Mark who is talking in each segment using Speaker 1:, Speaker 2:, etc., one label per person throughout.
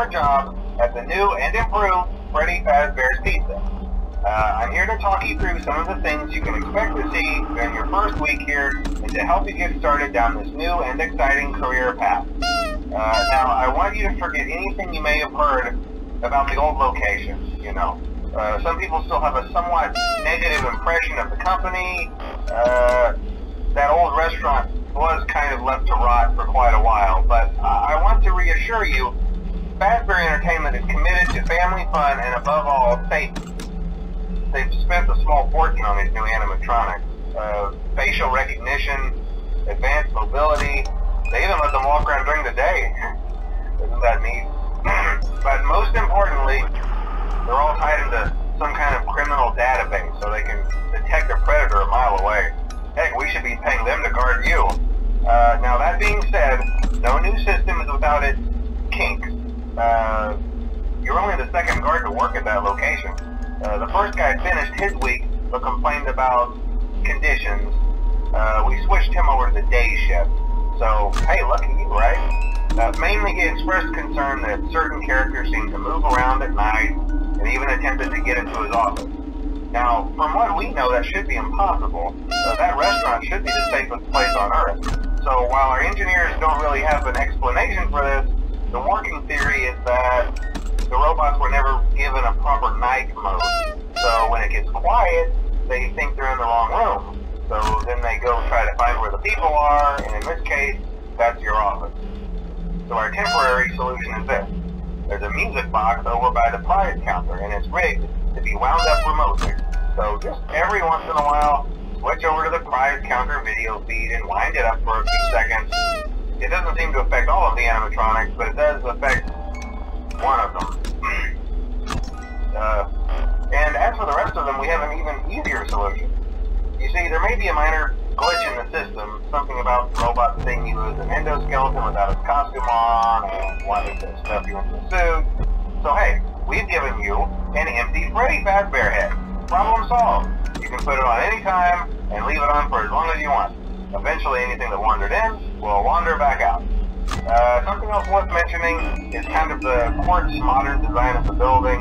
Speaker 1: a job at the new and improved Freddy Fazbear's Pizza. I'm here to talk you through some of the things you can expect to see during your first week here and to help you get started down this new and exciting career path. Now, I want you to forget anything you may have heard about the old location, you know. Some people still have a somewhat negative impression of the company. That old restaurant was kind of left to rot for quite a while, but I want to reassure you, Fazbear Entertainment is committed to family fun and above all, safety. They've spent a small fortune on these new animatronics. Facial recognition, advanced mobility, they even let them walk around during the day. Isn't that neat? But most importantly, they're all tied into some kind of criminal database so they can detect a predator a mile away. Heck, we should be paying them to guard you. Now that being said, no new system is without its kinks. You're only the second guard to work at that location. The first guy finished his week but complained about conditions. We switched him over to the day shift. So, hey, lucky you, right? Mainly he expressed concern that certain characters seemed to move around at night and even attempted to get into his office. Now, from what we know, that should be impossible. That restaurant should be the safest place on Earth. So while our engineers don't really have an explanation for this, the working theory is that the robots were never given a proper night mode. So when it gets quiet, they think they're in the wrong room. So then they go try to find where the people are, and in this case, that's your office. So our temporary solution is this. There's a music box over by the prize counter, and it's rigged to be wound up remotely. So just every once in a while, switch over to the prize counter video feed and wind it up for a few seconds. It doesn't seem to affect all of the animatronics, but it does affect one of them. And as for the rest of them, we have an even easier solution. You see, there may be a minor glitch in the system, something about the robot seeing you as an endoskeleton without its costume on, and wanting to stuff you into a suit. So hey, we've given you an empty Freddy Fazbear head. Problem solved. You can put it on any time and leave it on for as long as you want. Eventually anything that wandered in will wander back out. Something else worth mentioning is kind of the quartz modern design of the building.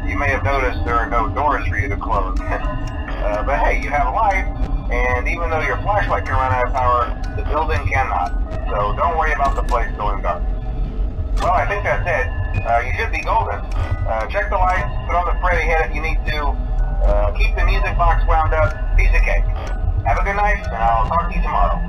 Speaker 1: You may have noticed there are no doors for you to close. But hey, you have lights, and even though your flashlight can run out of power, the building cannot. So don't worry about the place going dark. Well, I think that's it. You should be golden. Check the lights, put on the Freddy head if you need to. Keep the music box wound up. Piece of cake. Have a good night, and I'll talk to you tomorrow.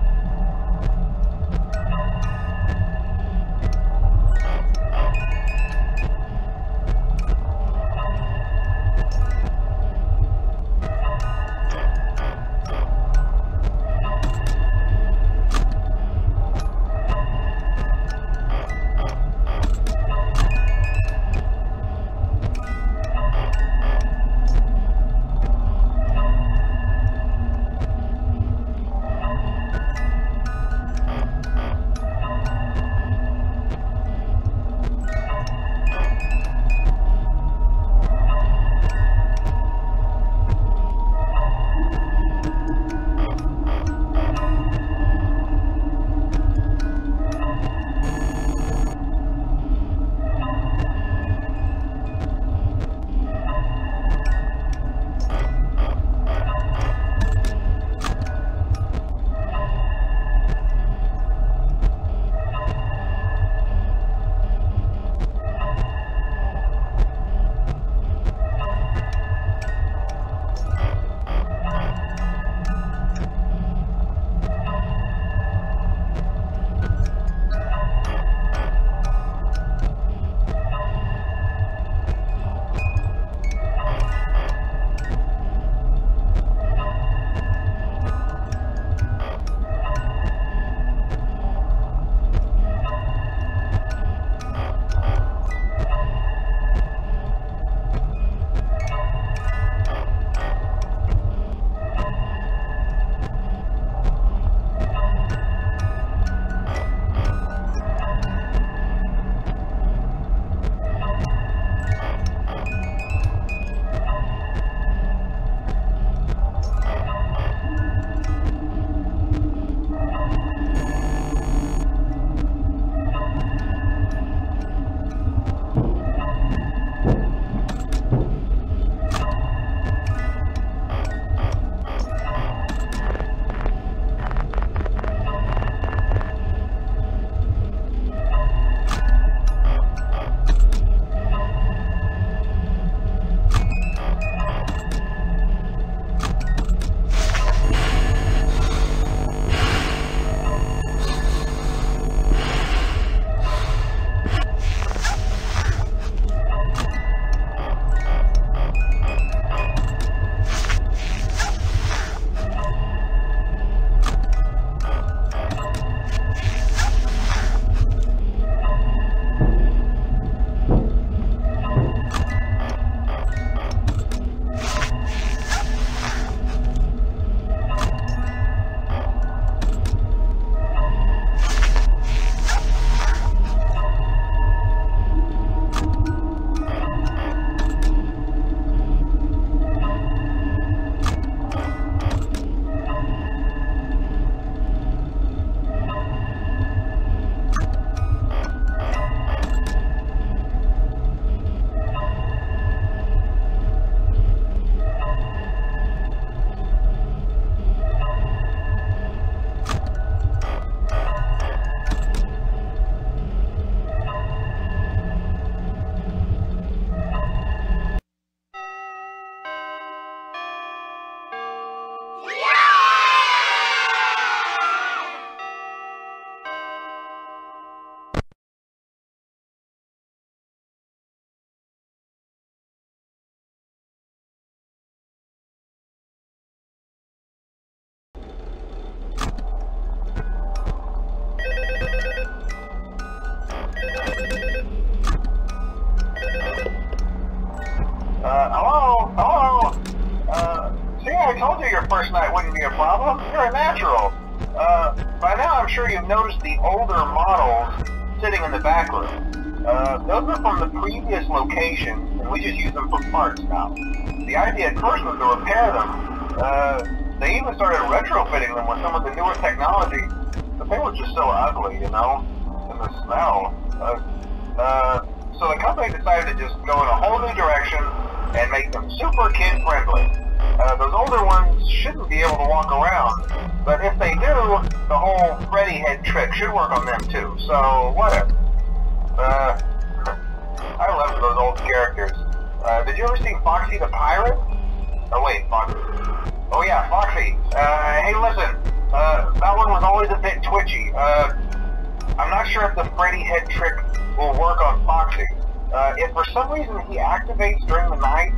Speaker 1: your first night wouldn't be a problem. You're a natural. By now I'm sure you've noticed the older models sitting in the back room. Those are from the previous location, and we just use them for parts now. The idea at first was to repair them. They even started retrofitting them with some of the newer technology, but they were just so ugly, you know, and the smell. So the company decided to just go in a whole new direction and make them super kid-friendly. Those older ones shouldn't be able to walk around, but if they do, the whole Freddy head trick should work on them too, so whatever. I love those old characters. Did you ever see Foxy the Pirate? Oh wait, Foxy. Oh yeah, Foxy. Hey listen, that one was always a bit twitchy. I'm not sure if the Freddy head trick will work on Foxy. If for some reason he activates during the night,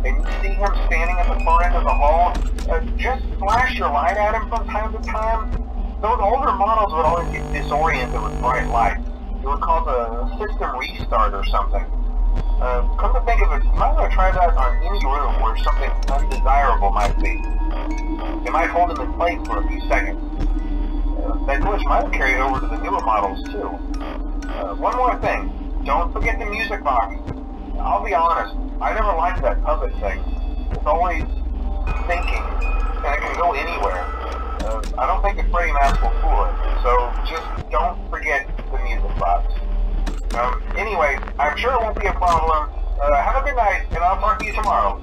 Speaker 1: and you see him standing at the far end of the hall, just flash your light at him from time to time. Those older models would always get disoriented with bright lights. It would cause a system restart or something. Come to think of it, you might want to try that on any room where something undesirable might be. It might hold him in place for a few seconds. That glitch might have carried over to the newer models too. One more thing, don't forget the music box. I'll be honest, I never liked that puppet thing. It's always thinking, and it can go anywhere. I don't think the Freddy mask will fool it, so just don't forget the music box. Anyway, I'm sure it won't be a problem. Have a good night, and I'll talk to you tomorrow.